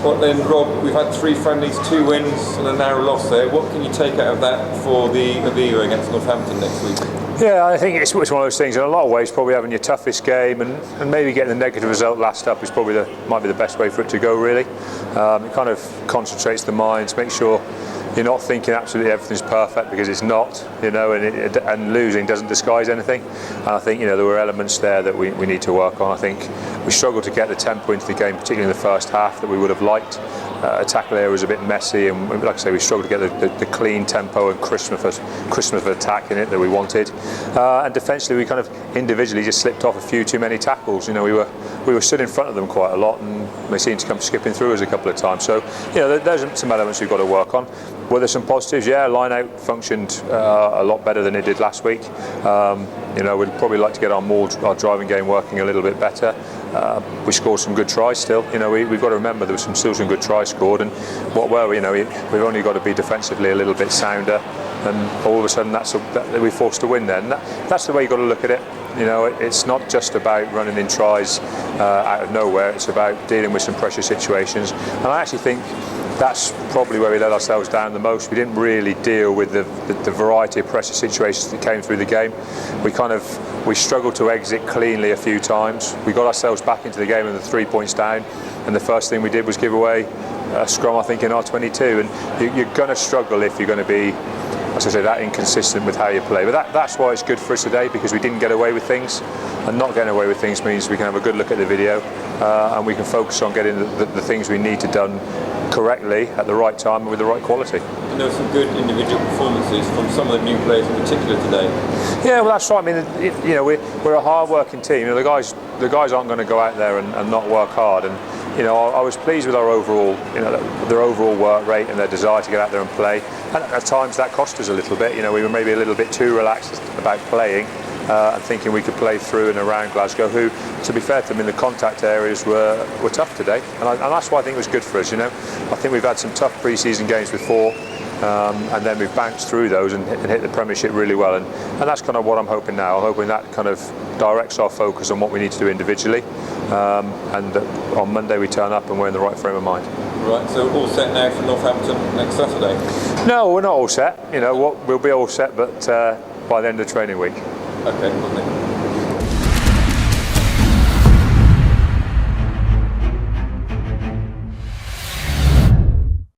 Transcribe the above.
But then, Rob, we've had 3 friendlies, 2 wins and a narrow loss there. What can you take out of that for the Aviva against Northampton next week? Yeah, I think it's one of those things. In a lot of ways, probably having your toughest game and maybe getting the negative result last up is probably might be the best way for it to go. Really, it kind of concentrates the minds, makes sure you're not thinking absolutely everything's perfect, because it's not, and losing doesn't disguise anything. And I think there were elements there that we need to work on. I think we struggled to get the tempo into the game, particularly in the first half, that we would have liked. Tackle area was a bit messy, and like I say, we struggled to get the clean tempo and crispness of attack in it that we wanted. And defensively, we kind of individually just slipped off a few too many tackles. We were stood in front of them quite a lot, and they seemed to come skipping through us a couple of times. So there's some elements we've got to work on. Were there some positives? Yeah, line out functioned a lot better than it did last week. We'd probably like to get our driving game working a little bit better. We scored some good tries still. We've got to remember there was still some good tries scored, and what were we? We've only got to be defensively a little bit sounder, and all of a sudden we're forced to win then. That's the way you've got to look at it. It's not just about running in tries out of nowhere. It's about dealing with some pressure situations, and I actually think that's probably where we let ourselves down the most. We didn't really deal with the variety of pressure situations that came through the game. We struggled to exit cleanly a few times. We got ourselves back into the game and the 3 points down, and the first thing we did was give away a scrum, I think, in our 22. And you're going to struggle if you're going to be, as I say, that inconsistent with how you play. But that's why it's good for us today, because we didn't get away with things, and not getting away with things means we can have a good look at the video and we can focus on getting the things we need to done correctly at the right time and with the right quality. And there were some good individual performances from some of the new players in particular today. Yeah, well, that's right. I mean, we're a hard-working team. The guys aren't going to go out there and not work hard. And I was pleased with our overall, their overall work rate and their desire to get out there and play. And at times that cost us a little bit. We were maybe a little bit too relaxed about playing and thinking we could play through and around Glasgow, who, to be fair to them, in the contact areas were tough today. And that's why I think it was good for us. I think we've had some tough pre-season games before. And then we've bounced through those and hit the Premiership really well, and that's kind of what I'm hoping now. I'm hoping that kind of directs our focus on what we need to do individually, and on Monday we turn up and we're in the right frame of mind. Right, so all set now for Northampton next Saturday? No, we're not all set. We'll be all set, but by the end of training week. Okay, lovely.